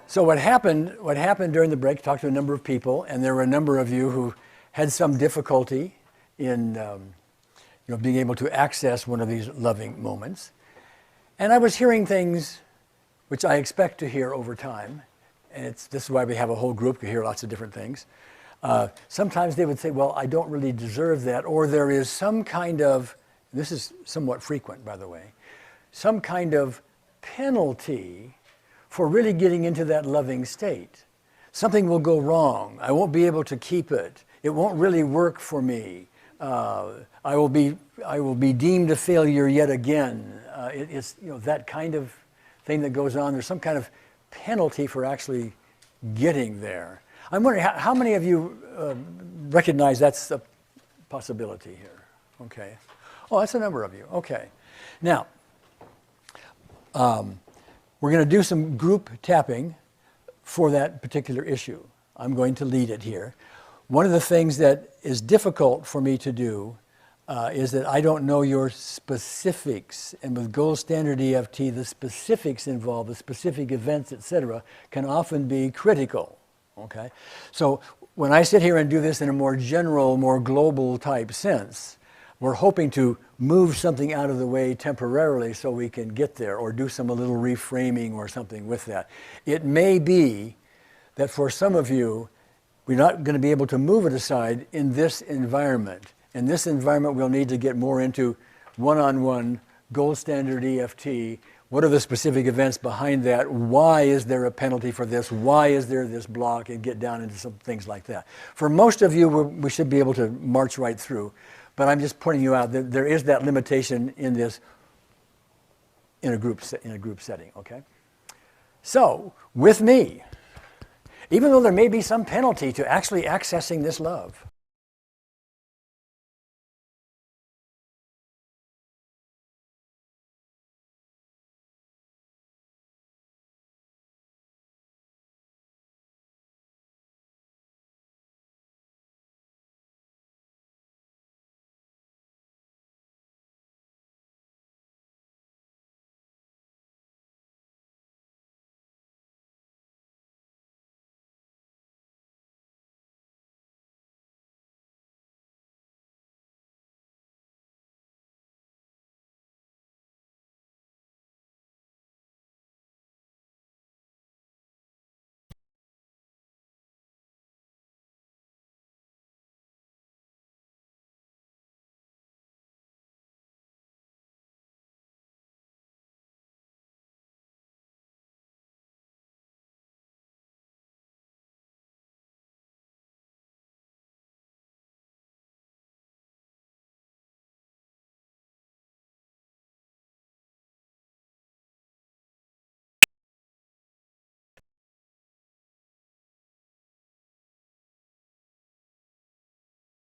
So what happened during the break, talked to a number of people, and there were a number of you who had some difficulty in being able to access one of these loving moments. And I was hearing things which I expect to hear over time, and this is why we have a whole group to hear lots of different things. Sometimes they would say, well, I don't really deserve that, or there is some kind of, this is somewhat frequent, by the way, some kind of penalty for really getting into that loving state. Something will go wrong. I won't be able to keep it. It won't really work for me. I will be deemed a failure yet again. It's that kind of thing that goes on. There's some kind of penalty for actually getting there. I'm wondering how many of you recognize that's a possibility here. Okay. Oh, that's a number of you. Okay. Now, we're going to do some group tapping for that particular issue. I'm going to lead it here. One of the things that is difficult for me to do is that I don't know your specifics. And with gold standard EFT, the specifics involved, the specific events, etc., can often be critical. Okay? So when I sit here and do this in a more general, more global type sense, we're hoping to move something out of the way temporarily so we can get there, or do some a little reframing or something with that. It may be that for some of you, we're not going to be able to move it aside in this environment. In this environment, we'll need to get more into one-on-one, gold standard EFT. What are the specific events behind that? Why is there a penalty for this? Why is there this block? And get down into some things like that. For most of you, we should be able to march right through. But I'm just pointing you out that there is that limitation in this, in a group setting, okay? So, with me, even though there may be some penalty to actually accessing this love,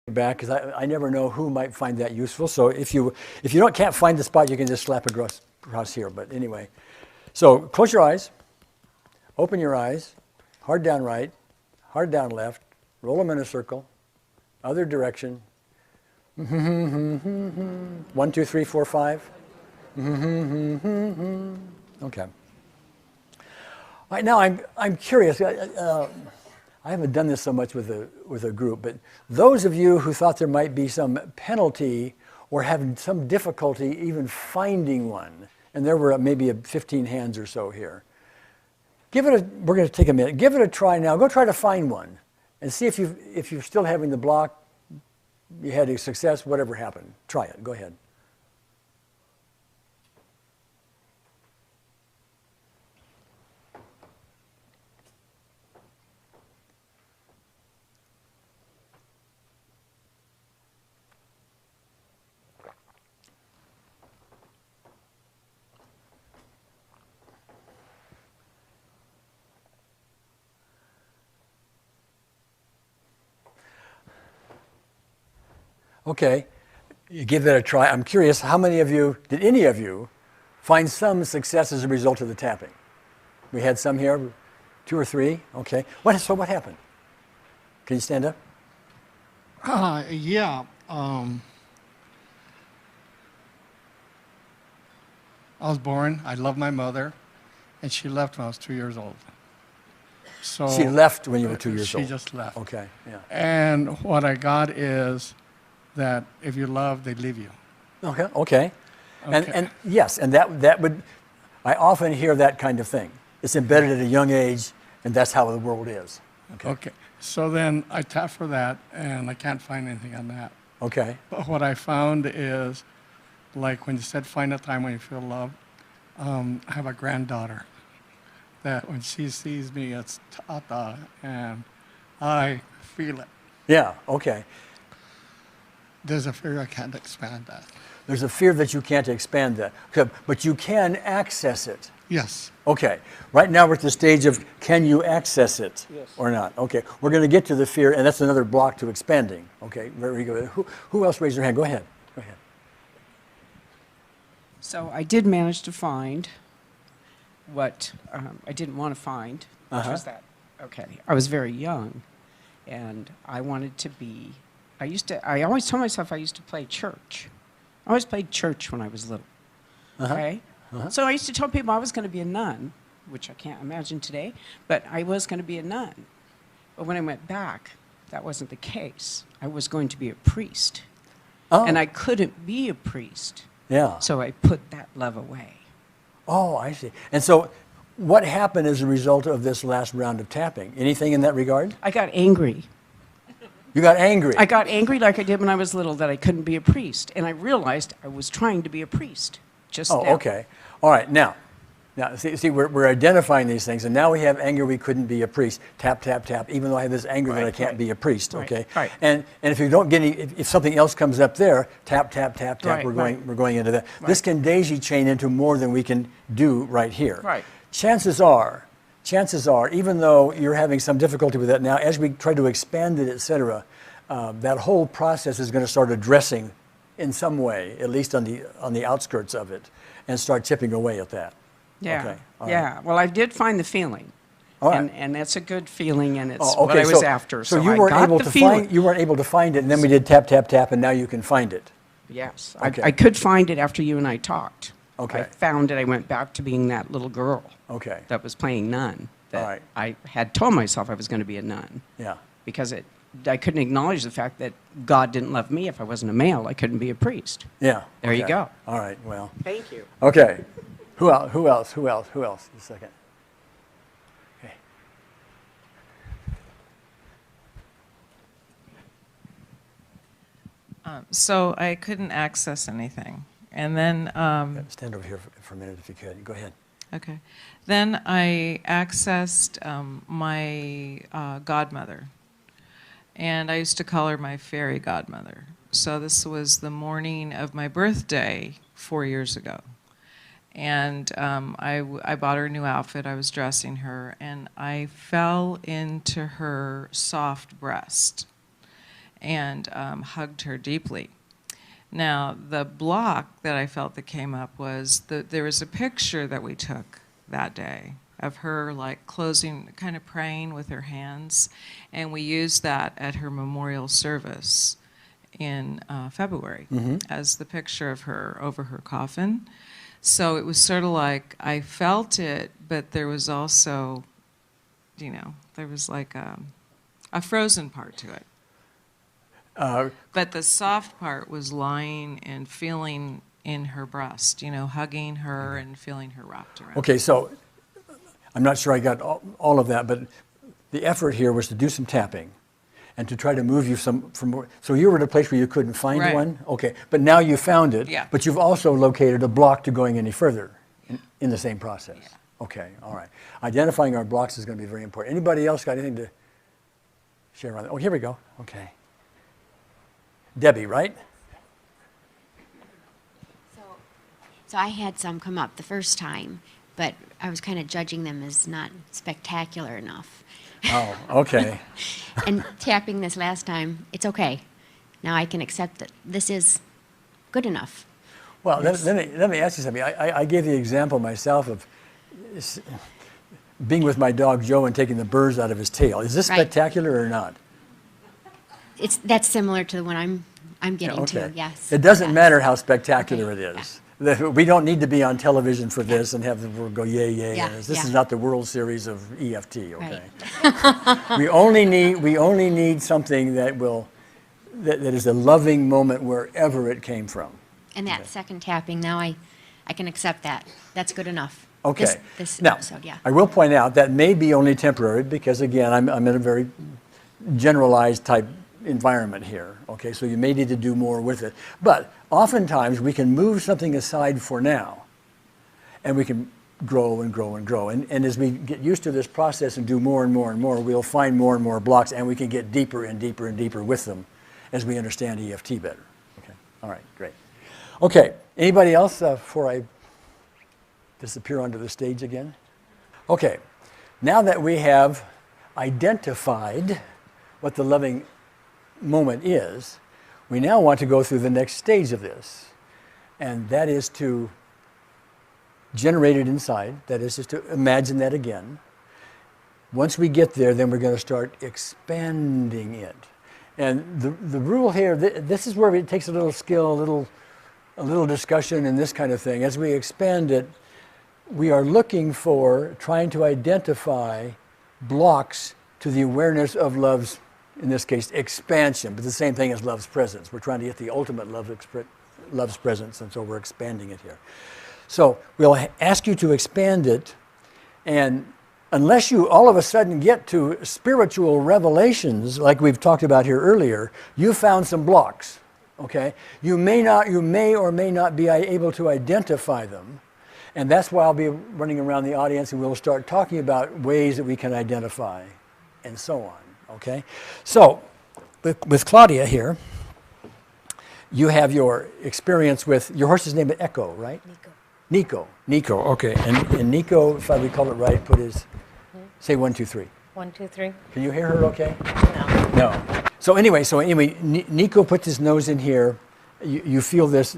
back, because I never know who might find that useful. So if you can't find the spot, you can just slap across here. But anyway, so close your eyes, open your eyes, hard down right, hard down left, roll them in a circle, other direction. 1, 2, 3, 4, 5. Okay. All right, now I'm curious. I haven't done this so much with a group, but those of you who thought there might be some penalty or having some difficulty even finding one, and there were maybe 15 hands or so here, we're going to take a minute. Give it a try now. Go try to find one and see if you're still having the block, you had a success, whatever happened. Try it. Go ahead. Okay, you give that a try. I'm curious, did any of you find some success as a result of the tapping? We had some here, 2 or 3, okay. So what happened? Can you stand up? Yeah. I was born, I love my mother, and she left when I was 2 years old. So She left when you were 2 years she old? just left. Okay, yeah. And what I got is that if you love, they leave you. Okay, okay. Okay. And yes, and that would, I often hear that kind of thing. It's embedded at a young age, and that's how the world is. Okay. So then I tapped for that, and I can't find anything on that. Okay. But what I found is, like when you said find a time when you feel loved, I have a granddaughter that when she sees me, it's Tata, and I feel it. Yeah, okay. There's a fear I can't expand that. There's a fear that you can't expand that, okay, but you can access it. Yes. Okay, right now we're at the stage of can you access it or not? Okay, we're going to get to the fear, and that's another block to expanding. Okay, very good. Who else raised their hand? Go ahead. Go ahead. So I did manage to find what I didn't want to find, which was that, okay, I was very young, and I wanted to be, I always told myself I used to play church. I always played church when I was little, okay? So I used to tell people I was going to be a nun, which I can't imagine today, but I was going to be a nun. But when I went back, that wasn't the case. I was going to be a priest. Oh. And I couldn't be a priest. Yeah. So I put that love away. Oh, I see. And so what happened as a result of this last round of tapping? Anything in that regard? I got angry. You got angry. I got angry like I did when I was little that I couldn't be a priest. And I realized I was trying to be a priest just now. Oh, okay. All right. Now see, we're identifying these things, and now we have anger. We couldn't be a priest. Tap, tap, tap. Even though I have this anger that I can't be a priest. Okay. Right. And if you don't get any, if something else comes up there, tap, tap, tap, tap. Right, We're going into that. This can daisy chain into more than we can do right here. Right. Chances are, even though you're having some difficulty with that now, as we try to expand it, etc., that whole process is going to start addressing in some way, at least on the outskirts of it, and start chipping away at that. Yeah. Okay. All Yeah. right. Well, I did find the feeling. All right. And that's a good feeling, and it's Oh, what I was after. So I you weren't got able the to feeling. you weren't able to find it, and then we did tap, tap, tap, and now you can find it. Yes. Okay. I could find it after you and I talked. Okay. I found it. I went back to being that little girl Okay. that was playing nun. That All right. I had told myself I was going to be a nun. Yeah. Because I couldn't acknowledge the fact that God didn't love me. If I wasn't a male, I couldn't be a priest. Yeah. There you Okay. go. All right. Well. Thank you. Okay. Who else? Just a second. Okay. So I couldn't access anything. And then, Stand over here for a minute if you could. Go ahead. okay. Then I accessed my godmother. And I used to call her my fairy godmother. So this was the morning of my birthday 4 years ago. And I bought her a new outfit. I was dressing her, and I fell into her soft breast and hugged her deeply. Now, the block that I felt that came up was that there was a picture that we took that day of her like closing, kind of praying with her hands, and we used that at her memorial service in February as the picture of her over her coffin. So it was sort of like I felt it, but there was also, there was like a frozen part to it. But the soft part was lying and feeling in her breast, hugging her and feeling her wrapped around. Okay, so I'm not sure I got all of that, but the effort here was to do some tapping and to try to move you from more. So you were at a place where you couldn't find Right. one? Okay, but now you found it, Yeah. but you've also located a block to going any further in the same process. Yeah. Okay, all right. Identifying our blocks is going to be very important. Anybody else got anything to share on that? Oh, here we go. Okay. Debbie, right? So I had some come up the first time, but I was kind of judging them as not spectacular enough. Oh, okay. And tapping this last time, it's okay. Now I can accept that this is good enough. Well, let me ask you something. I gave the example myself of being with my dog Joe and taking the burrs out of his tail. Is this Right. spectacular or not? That's similar to the one I'm getting Okay. to. Yes. It doesn't Yes. matter how spectacular Okay. it is. We don't need to be on television for this and have the world go yay, yay. Yeah, This yeah. is not the World Series of EFT, okay? Right. we only need something that is a loving moment wherever it came from. And that second tapping, now I can accept that. That's good enough. Okay. This Now, episode, yeah. I will point out that may be only temporary because, again, I'm in a very generalized type environment here, okay? So you may need to do more with it. But oftentimes we can move something aside for now and we can grow and grow and grow. And as we get used to this process and do more and more and more, we'll find more and more blocks and we can get deeper and deeper and deeper with them as we understand EFT better. Okay, all right, great. Okay, anybody else before I disappear onto the stage again? Okay, now that we have identified what the loving moment is, we now want to go through the next stage of this, and that is to generate it inside, that is just to imagine that again. Once we get there, then we're going to start expanding it. And the rule here, this is where it takes a little skill, a little discussion and this kind of thing. As we expand it, we are looking for, trying to identify blocks to the awareness of love's, in this case, expansion, but the same thing as love's presence. We're trying to get the ultimate love's presence, and so we're expanding it here. So we'll ask you to expand it, and unless you all of a sudden get to spiritual revelations, like we've talked about here earlier, you found some blocks, okay? You may or may not be able to identify them, and that's why I'll be running around the audience and we'll start talking about ways that we can identify and so on, okay? So with Claudia here, you have your experience with, your horse's name is Echo, right? Nico, okay. And Nico, if I recall it right, put his, say 1, 2, 3. 1, 2, 3. Can you hear her okay? No. No. So anyway, Nico puts his nose in here. You feel this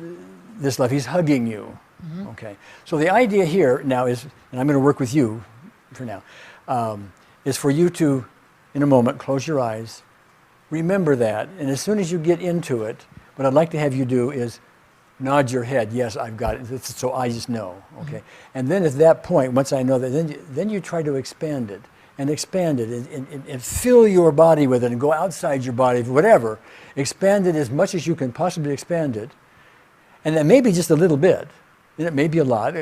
love. He's hugging you. Mm-hmm. Okay. So the idea here now is, and I'm going to work with you for now, is for you to, in a moment, close your eyes, remember that, and as soon as you get into it, what I'd like to have you do is nod your head. Yes, I've got it. So I just know. Okay. Mm-hmm. And then at that point, once I know that, then you try to expand it and fill your body with it and go outside your body, whatever. Expand it as much as you can possibly expand it. And then maybe just a little bit. And it may be a lot.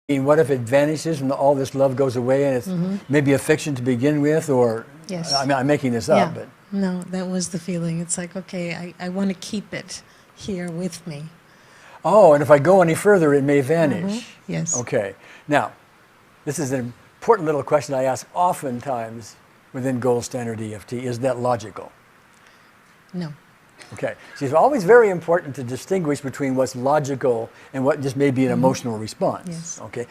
What if it vanishes and all this love goes away and it's maybe a fiction to begin with, or Yes. I mean, I'm making this up, but No, that was the feeling. It's like, okay, I want to keep it here with me. oh, and if I go any further, it may vanish. Yes. Okay. Now, this is an important little question I ask oftentimes within gold standard EFT. Is that logical? No. Okay. See, it's always very important to distinguish between what's logical and what just may be an emotional response. Yes. Okay.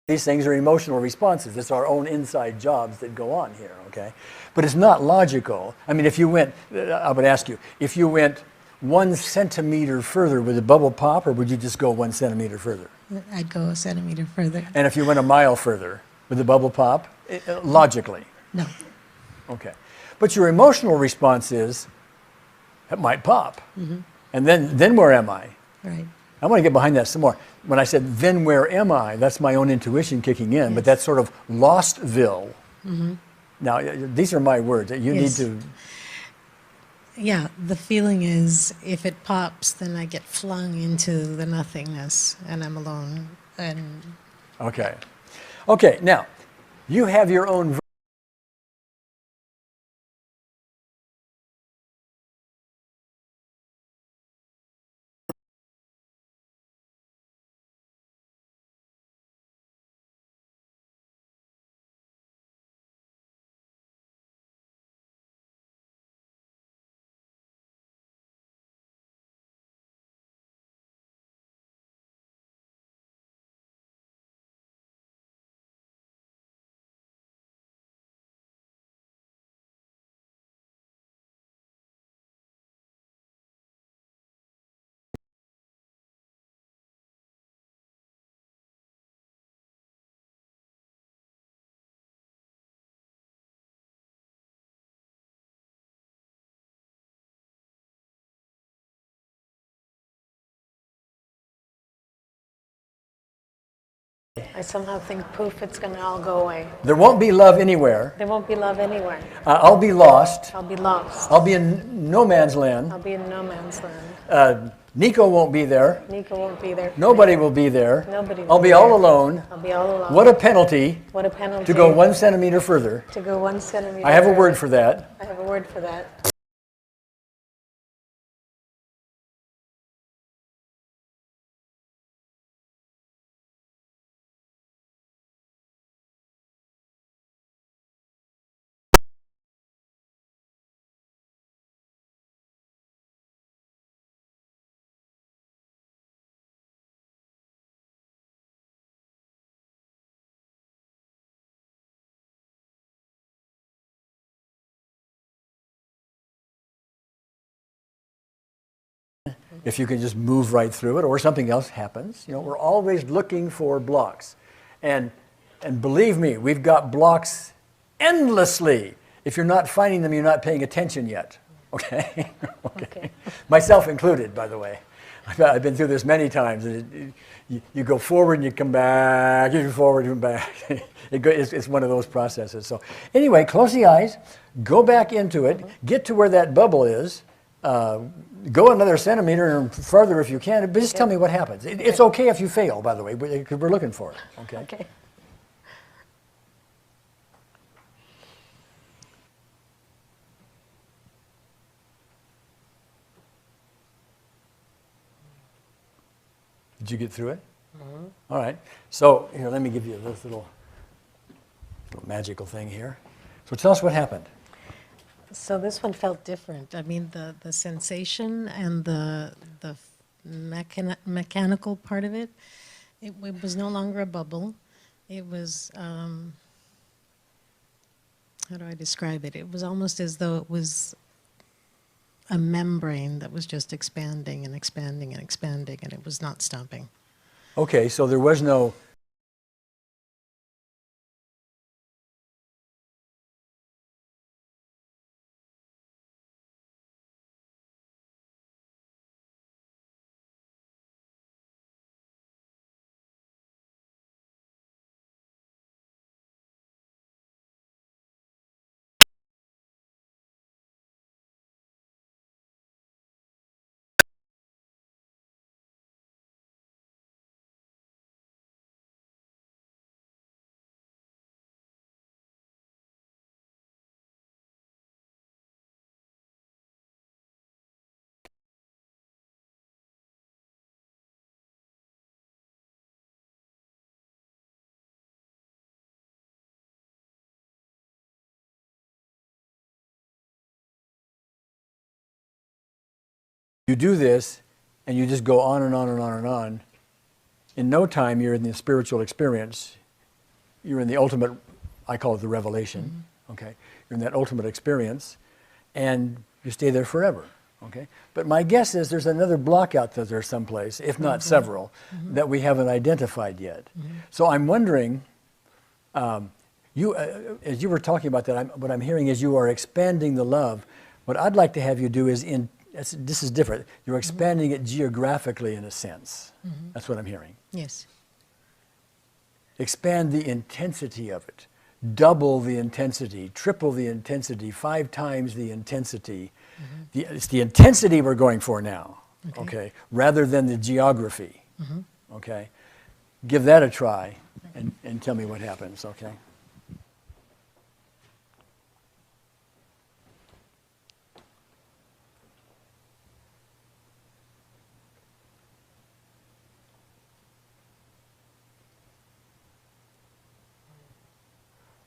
These things are emotional responses. It's our own inside jobs that go on here, okay? But it's not logical. I mean, if you went, I would ask you, if you went 1 centimeter further, would the bubble pop, or would you just go 1 centimeter further? I'd go a centimeter further. And if you went a mile further, would the bubble pop? Logically. No. Okay. But your emotional response is, it might pop. And then where am I? Right. I want to get behind that some more. When I said, then where am I? That's my own intuition kicking in, but that's sort of Lostville. Now, these are my words. You need to... Yeah, the feeling is if it pops, then I get flung into the nothingness and I'm alone. And Okay. Okay, now, you have your own... I somehow think, poof, it's going to all go away. There won't be love anywhere. There won't be love anywhere. I'll be lost. I'll be lost. I'll be in no man's land. I'll be in no man's land. Nico won't be there. Nico won't be there. Nobody will be there. Nobody will I'll be be all there. alone. I'll be all alone. What a penalty What a penalty. to go 1 centimeter further. To go 1 centimeter. I have a further. word for that. I have a word for that. If you can just move right through it or something else happens. You know, we're always looking for blocks. And believe me, we've got blocks endlessly. If you're not finding them, you're not paying attention yet. Okay? Okay. Myself included, by the way. I've been through this many times. You go forward and you come back, you go forward and come back. It's one of those processes. So anyway, close the eyes, go back into it, get to where that bubble is, go another centimeter and further if you can, but just tell me what happens. It's okay if you fail, by the way, because we're looking for it. Okay? Okay. Did you get through it? All right. So here, let me give you this little magical thing here. So tell us what happened. So this one felt different. I mean, the sensation and the mechanical part of it, it was no longer a bubble. It was, how do I describe it? It was almost as though it was a membrane that was just expanding and expanding and expanding, and it was not stopping. Okay, so there was no... You do this, and you just go on and on and on and on. In no time, you're in the spiritual experience. You're in the ultimate, I call it the revelation, okay? You're in that ultimate experience, and you stay there forever, okay? But my guess is there's another block out there someplace, if not several, that we haven't identified yet. So I'm wondering, as you were talking about that, what I'm hearing is you are expanding the love. What I'd like to have you do is this is different. You're expanding it geographically in a sense. That's what I'm hearing. Yes. Expand the intensity of it. Double the intensity, triple the intensity, 5 times the intensity. It's the intensity we're going for now, okay? Rather than the geography, okay? Give that a try and tell me what happens, okay?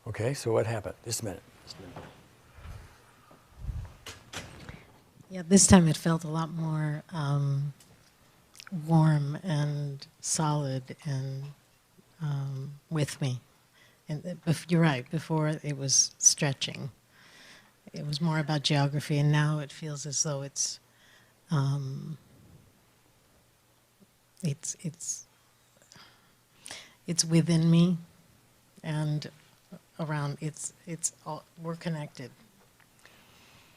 Okay, so what happened? Just a minute. Yeah, this time it felt a lot more warm and solid and with me. And you're right, before it was stretching. It was more about geography, and now it feels as though it's within me and around. It's all, we're connected.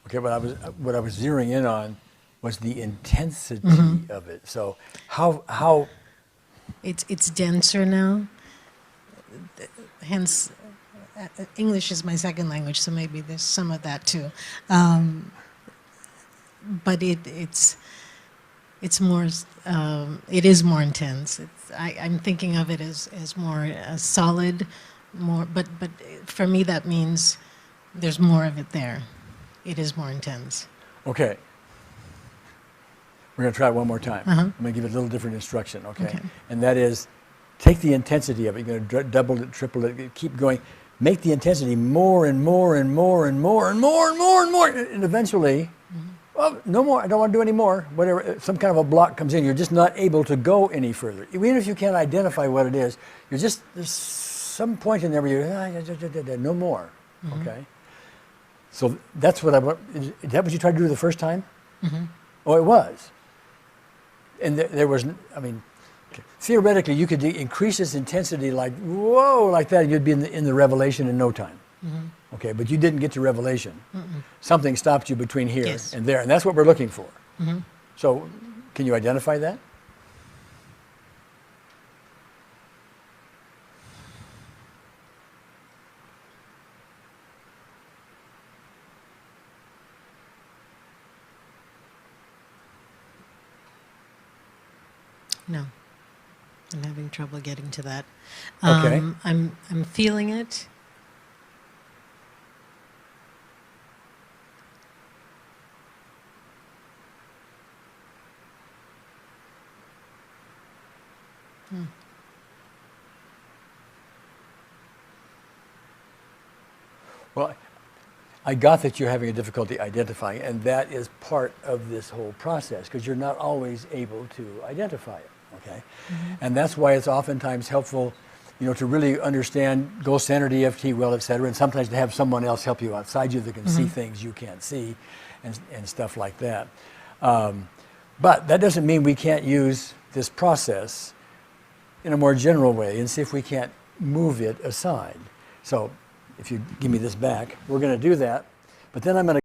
Okay, what I was zeroing in on was the intensity of it. So how It's denser now. Hence, English is my second language, so maybe there's some of that too. But it's more. It is more intense. I'm thinking of it as more solid, more. But for me, that means there's more of it there. It is more intense. Okay. We're going to try it one more time. Uh-huh. I'm going to give it a little different instruction, okay? Okay. And that is, take the intensity of it. You're going to double it, triple it, keep going. Make the intensity more and more and more and more and more and more and more. And eventually, well, no more. I don't want to do any more. Whatever, some kind of a block comes in. You're just not able to go any further. Even if you can't identify what it is, there's some point in there where you're, no more, okay? So that's what I want. Is that what you tried to do the first time? Oh, it was. And there was, I mean, theoretically, you could increase its intensity like, whoa, like that, and you'd be in the revelation in no time. Okay, but you didn't get to revelation. Something stopped you between here Yes. and there, and that's what we're looking for. So can you identify that? No, I'm having trouble getting to that. Okay. I'm feeling it. Well, I got that you're having a difficulty identifying, and that is part of this whole process, because you're not always able to identify it, okay? And that's why it's oftentimes helpful, to really understand goal-centered EFT well, et cetera, and sometimes to have someone else help you outside you that can see things you can't see and stuff like that. But that doesn't mean we can't use this process in a more general way and see if we can't move it aside. So if you give me this back, we're going to do that, but then I'm going to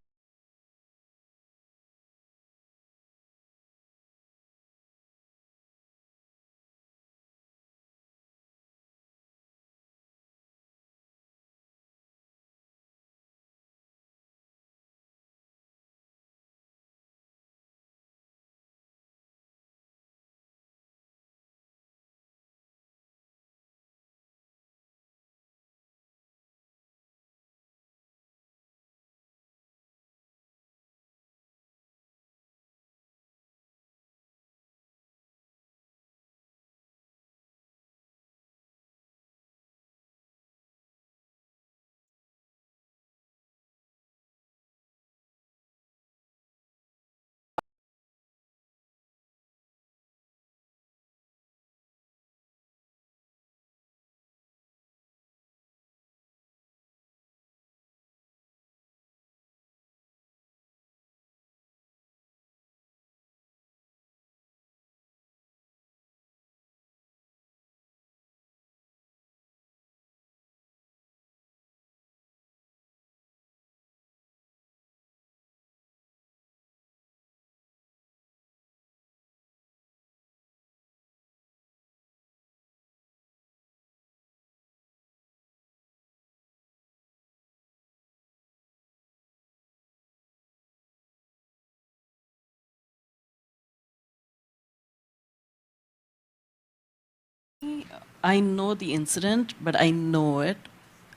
me, I know the incident, but I know it.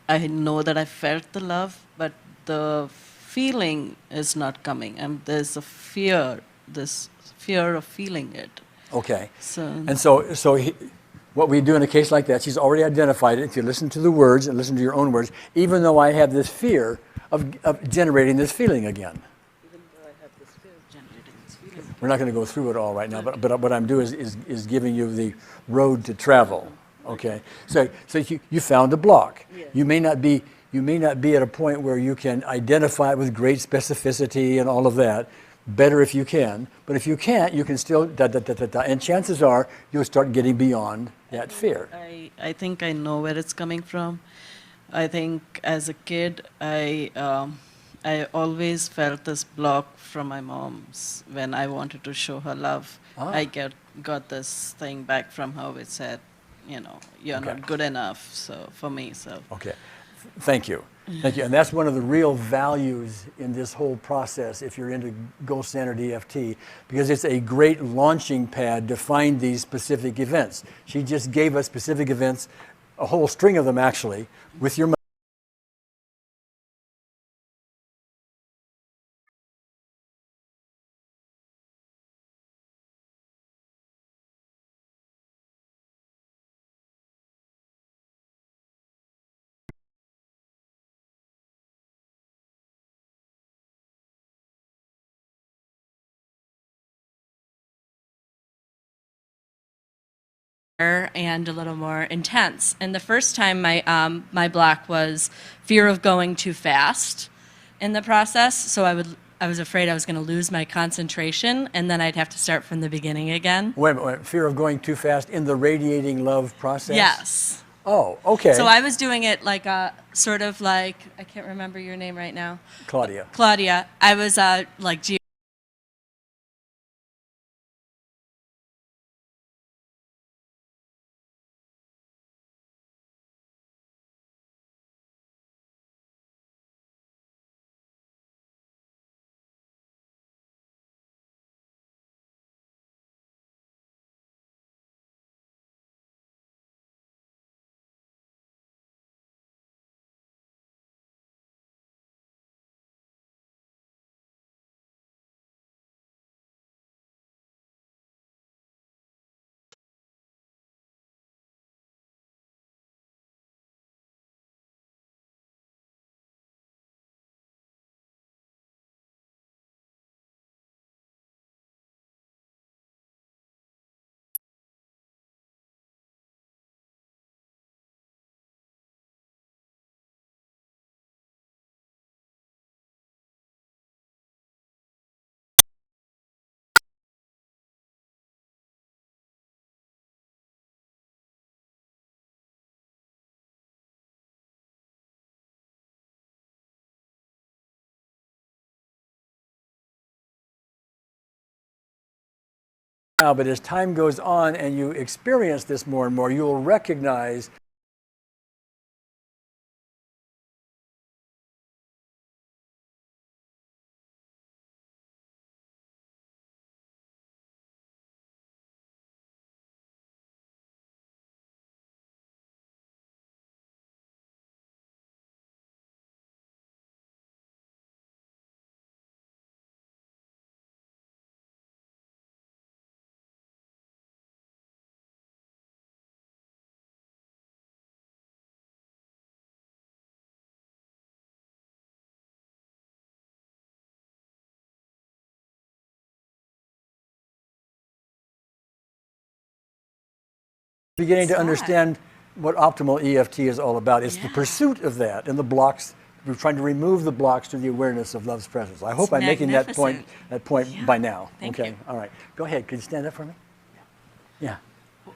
I know that I felt the love, but the feeling is not coming. And there's a fear, this fear of feeling it. Okay. So, And what we do in a case like that, she's already identified it. If you listen to the words and listen to your own words, even though I have this fear of generating this feeling again. even though I have this fear of generating this feeling. We're not going to go through it all right now, but what I'm doing is giving you the road to travel. Okay. So you found a block. Yes. You may not be at a point where you can identify it with great specificity and all of that. Better if you can, but if you can't, you can still and chances are you'll start getting beyond that fear. I think I know where it's coming from. I think as a kid, I always felt this block from my mom's when I wanted to show her love. I got this thing back from her which said, you know, you're Okay. not good enough. So for me, so. Okay, thank you. Thank you. And that's one of the real values in this whole process if you're into goal-centered EFT, because it's a great launching pad to find these specific events. She just gave us specific events, a whole string of them actually, with your and a little more intense. And the first time my block was fear of going too fast in the process. So I was afraid I was going to lose my concentration, and then I'd have to start from the beginning again. wait a minute, fear of going too fast in the radiating love process? Yes. Oh, okay. So I was doing it like sort of like, I can't remember your name right now. Claudia. Claudia. I was like Now, but as time goes on and you experience this more and more, you will recognize beginning to understand what optimal EFT is all about. It's the pursuit of that and the blocks. We're trying to remove the blocks to the awareness of love's presence. I hope I'm making that point by now. Thank okay. you. All right. Go ahead. Could you stand up for me? Yeah.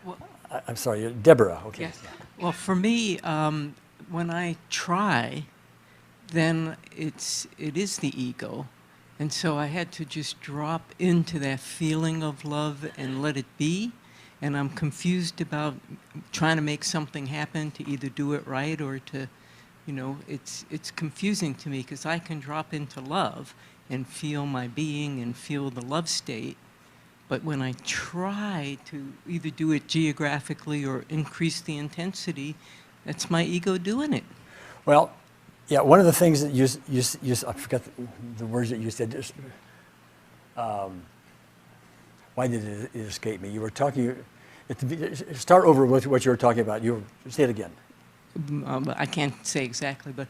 Well, I'm sorry, Deborah. Okay. yes. Well, for me, when I try, then it is the ego. And so I had to just drop into that feeling of love and let it be. And I'm confused about trying to make something happen, to either do it right or to, you know, it's confusing to me because I can drop into love and feel my being and feel the love state. But when I try to either do it geographically or increase the intensity, that's my ego doing it. Well, yeah, one of the things that I forgot the words that you said. Just, why did it escape me? You were talking, start over with what you were talking about. Say it again. I can't say exactly, but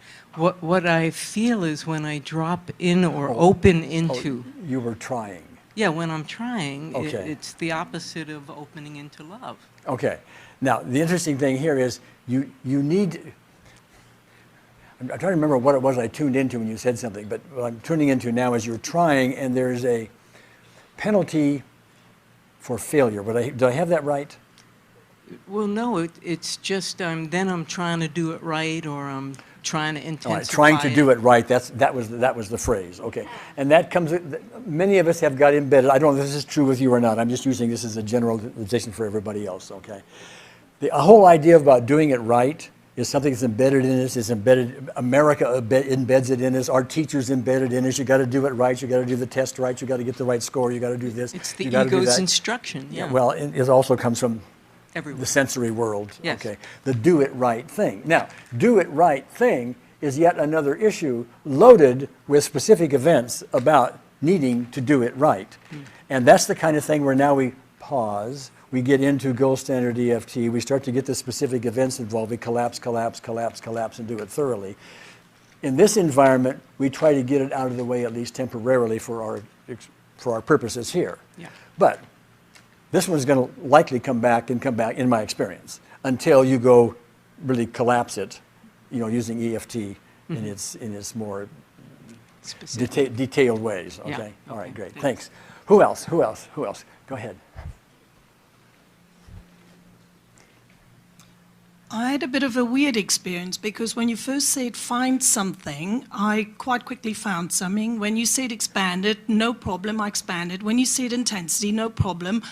what I feel is when I drop in or open into. You were trying. Yeah, when I'm trying, Okay. it's the opposite of opening into love. Okay. Now, the interesting thing here is you need. I'm trying to remember what it was I tuned into when you said something, but what I'm tuning into now is you're trying, and there's a penalty for failure. Do I have that right? Well, no, it's just then I'm trying to do it right, or I'm trying to intensify. All right, trying to do it right. That was the phrase. Okay, and that comes. Many of us have got embedded. I don't know if this is true with you or not. I'm just using this as a generalization for everybody else. Okay, the whole idea about doing it right is something that's embedded in us. It's embedded. America embeds it in us. Our teachers embedded in us. You got to do it right. You got to do the test right. You got to get the right score. You got to do this. It's the you gotta do ego's that. instruction. Yeah. Well, it also comes from Everywhere. the sensory world. Yes. Okay. The do it right thing. Now, do it right thing is yet another issue loaded with specific events about needing to do it right. And that's the kind of thing where now we pause, we get into gold standard EFT, we start to get the specific events involved, we collapse, and do it thoroughly. In this environment, we try to get it out of the way at least temporarily for our purposes here. Yeah. But this one's going to likely come back, in my experience, until you go really collapse it, using EFT in its more detailed ways. Okay. Yeah. All right. Great. Thanks. Thanks. Who else? Go ahead. I had a bit of a weird experience because when you first said find something, I quite quickly found something. When you said expand it, no problem, I expanded. When you said intensity, no problem.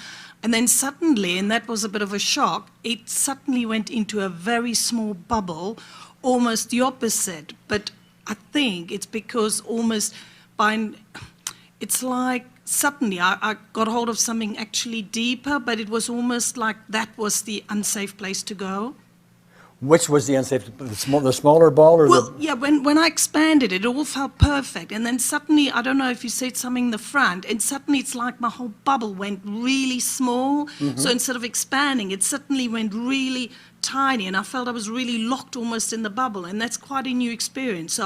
And then suddenly, and that was a bit of a shock, it suddenly went into a very small bubble, almost the opposite. But I think it's because it's like suddenly I got hold of something actually deeper, but it was almost like that was the unsafe place to go. Which was the unsafe? The smaller ball, or Well, yeah, when I expanded it all felt perfect. And then suddenly, I don't know if you said something in the front, and suddenly it's like my whole bubble went really small. So instead of expanding, it suddenly went really tiny, and I felt I was really locked almost in the bubble. And that's quite a new experience. So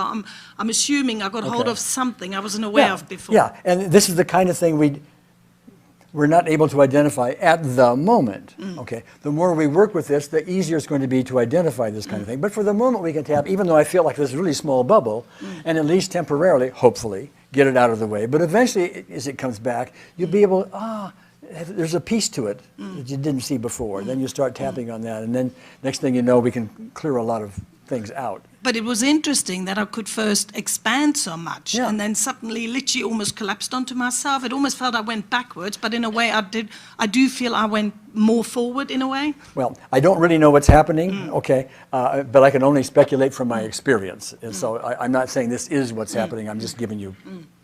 I'm assuming I got hold of something I wasn't aware of before. Yeah, and this is the kind of thing we're not able to identify at the moment. Okay, the more we work with this, the easier it's going to be to identify this kind of thing. But for the moment, we can tap, even though I feel like this really small bubble, and at least temporarily, hopefully, get it out of the way. But eventually, as it comes back, you'll be able, there's a piece to it that you didn't see before. Then you start tapping on that, and then next thing you know, we can clear a lot of things out. But it was interesting that I could first expand so much, Yeah. and then suddenly literally almost collapsed onto myself. It almost felt I went backwards, but in a way I do feel I went more forward in a way. Well, I don't really know what's happening, okay, but I can only speculate from my experience. And so I'm not saying this is what's happening, I'm just giving you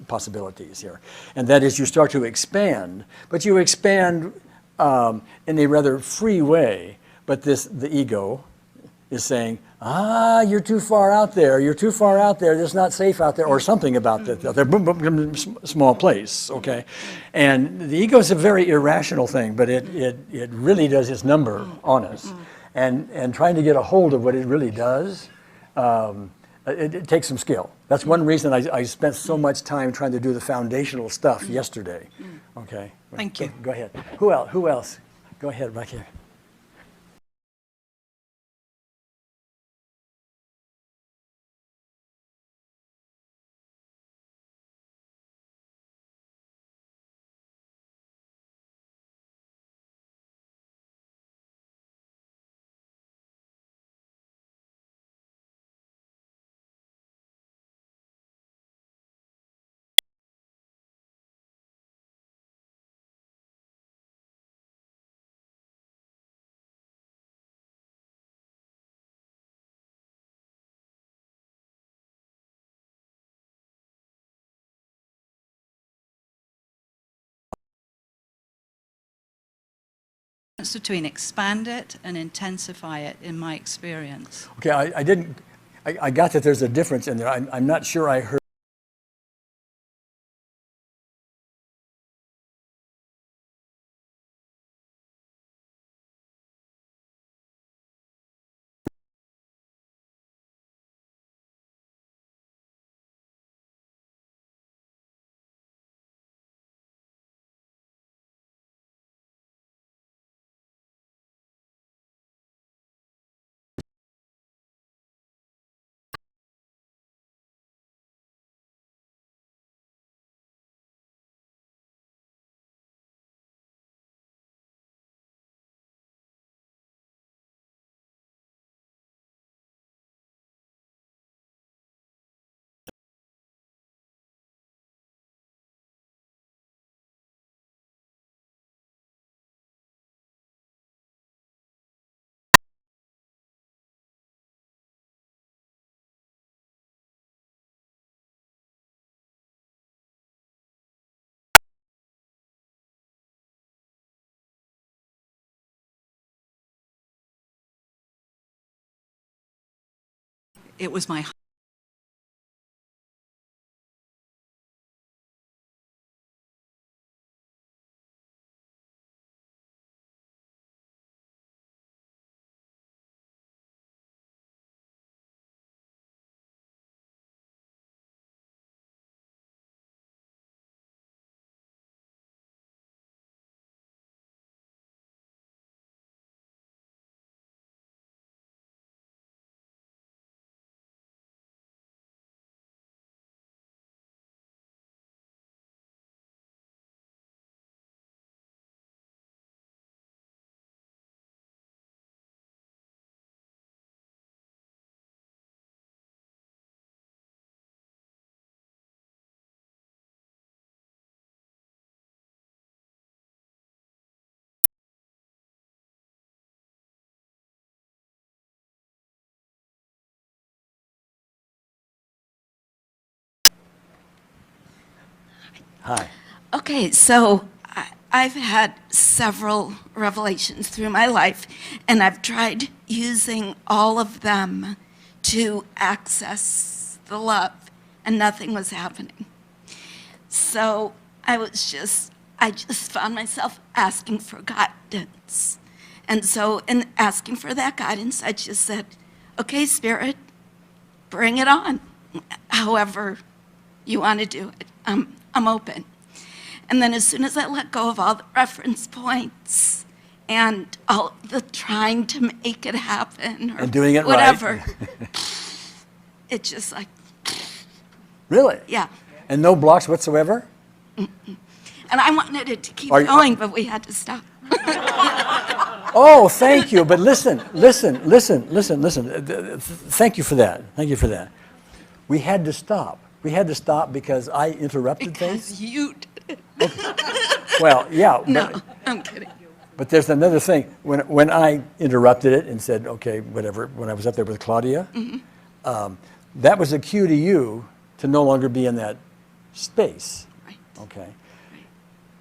possibilities here. And that is you start to expand, but you expand in a rather free way, but the ego is saying, you're too far out there, it's not safe out there, or something about that. They're boom, boom, boom, small place, okay? And the ego is a very irrational thing, but it really does its number on us. And trying to get a hold of what it really does, it takes some skill. That's one reason I spent so much time trying to do the foundational stuff yesterday, okay? Thank you. Go ahead. Who else? Go ahead, right here. difference between expand it and intensify it in my experience. Okay, I got that there's a difference in there. I'm not sure I heard. It was my Hi. Okay, so I've had several revelations through my life, and I've tried using all of them to access the love, and nothing was happening. So I just found myself asking for guidance. And so in asking for that guidance, I just said, okay, Spirit, bring it on. However you want to do it, I'm open. And then as soon as I let go of all the reference points and all the trying to make it happen or And doing it whatever, right. it just like, Really? yeah. And no blocks whatsoever? And I wanted it to keep Are you- going, but we had to stop. Oh, thank you. But listen. Thank you for that. Thank you for that. We had to stop. We had to stop because I interrupted things. Because you did it. Well, yeah. No, But, I'm kidding. but there's another thing. When I interrupted it and said, okay, whatever, when I was up there with Claudia, that was a cue to you to no longer be in that space. Right. Okay.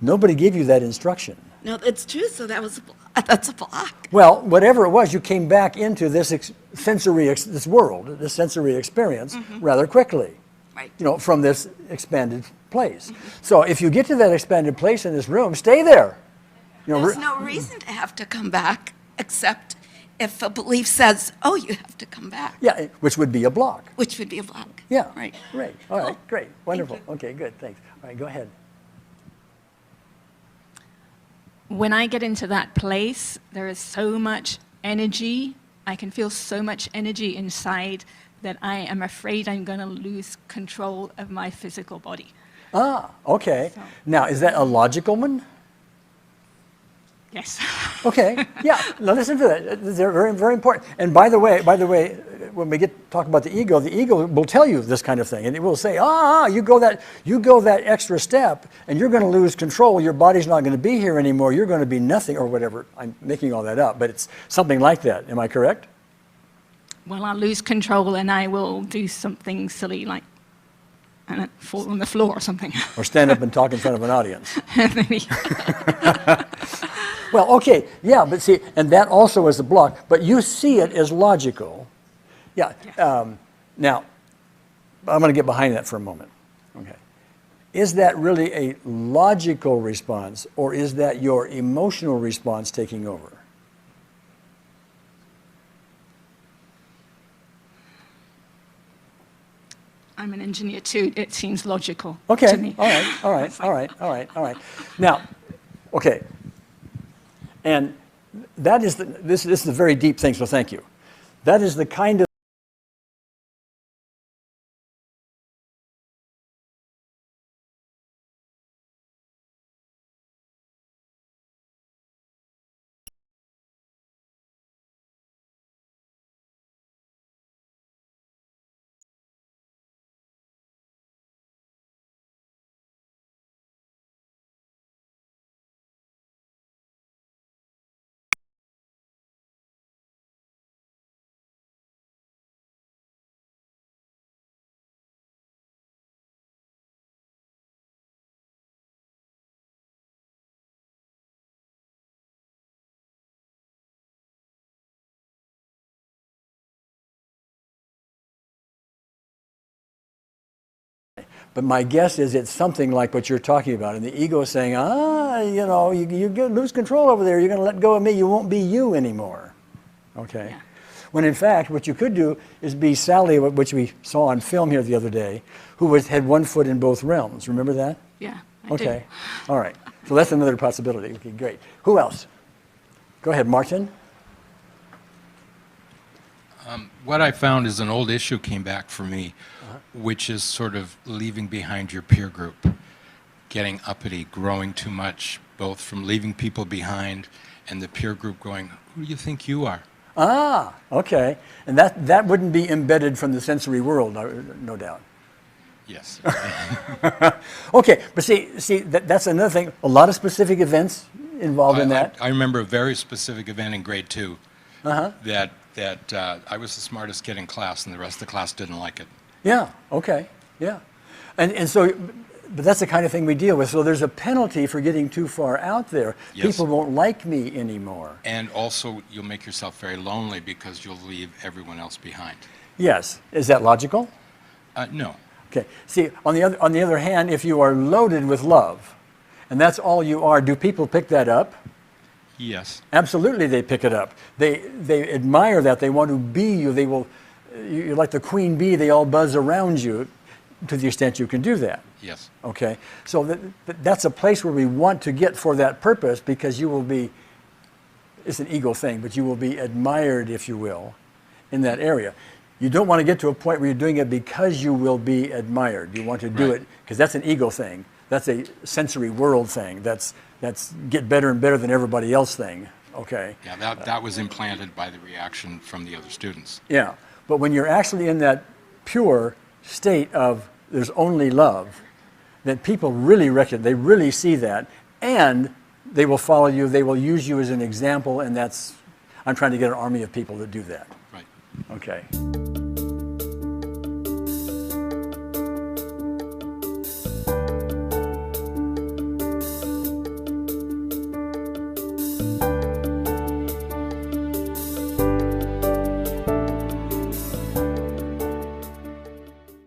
Nobody gave you that instruction. No, that's true. So that's a block. Well, whatever it was, you came back into this this world, this sensory experience rather quickly. Right. You know, from this expanded place. So if you get to that expanded place in this room, stay there. You know, There's no reason to have to come back except if a belief says, oh, you have to come back, yeah, which would be a block. which would be a block. Yeah. Right. Great. All right. Great. Wonderful. Okay. Good. Thanks. All right. Go ahead. When I get into that place, there is so much energy. I can feel so much energy inside that I am afraid I'm going to lose control of my physical body. Ah. Okay. So- Now, is that a logical one? Yes. Okay. Yeah. Now listen to that. They're very, very important. And by the way, when we talk about the ego will tell you this kind of thing, and it will say, you go that extra step, and you're going to lose control. Your body's not going to be here anymore. You're going to be nothing, or whatever. I'm making all that up, but it's something like that. Am I correct? Well, I'll lose control and I will do something silly like fall on the floor or something. Or stand up and talk in front of an audience. Maybe. Well, okay, yeah, but see, and that also is a block, but you see it as logical. Yeah. Now, I'm going to get behind that for a moment. Okay. Is that really a logical response, or is that your emotional response taking over? I'm an engineer too. It seems logical Okay. to me. All right. Now, okay. And that is this is a very deep thing, so thank you. That is the kind of but my guess is it's something like what you're talking about. And the ego is saying, you know, you're going to lose control over there. You're going to let go of me. You won't be you anymore. Okay? Yeah. When in fact, what you could do is be Sally, which we saw on film here the other day, who had one foot in both realms. Remember that? Yeah, I Okay. Do. All right. So that's another possibility. Okay, great. Who else? Go ahead, Martin. What I found is an old issue came back for me, which is sort of leaving behind your peer group, getting uppity, growing too much, both from leaving people behind and the peer group going, who do you think you are? Ah, okay. And that wouldn't be embedded from the sensory world, no doubt. Yes. Okay, but see, that's another thing. A lot of specific events involved in that. I remember a very specific event in grade 2 that I was the smartest kid in class and the rest of the class didn't like it. Yeah, okay, yeah. And so, but that's the kind of thing we deal with. So there's a penalty for getting too far out there. Yes. People won't like me anymore. And also, you'll make yourself very lonely because you'll leave everyone else behind. Yes. Is that logical? No. Okay. See, on the other hand, if you are loaded with love, and that's all you are, do people pick that up? Yes. Absolutely, they pick it up. They admire that. They want to be you. They will. You're like the queen bee. They all buzz around you, to the extent you can do that. Yes. Okay. So that's a place where we want to get for that purpose, because you will be. It's an ego thing, but you will be admired, if you will, in that area. You don't want to get to a point where you're doing it because you will be admired. You want to do it because that's an ego thing. That's a sensory world thing. That's get better and better than everybody else thing. Okay. Yeah, that was implanted by the reaction from the other students. Yeah, but when you're actually in that pure state of there's only love, that people really recognize, they really see that, and they will follow you. They will use you as an example, and I'm trying to get an army of people that do that. Right. Okay.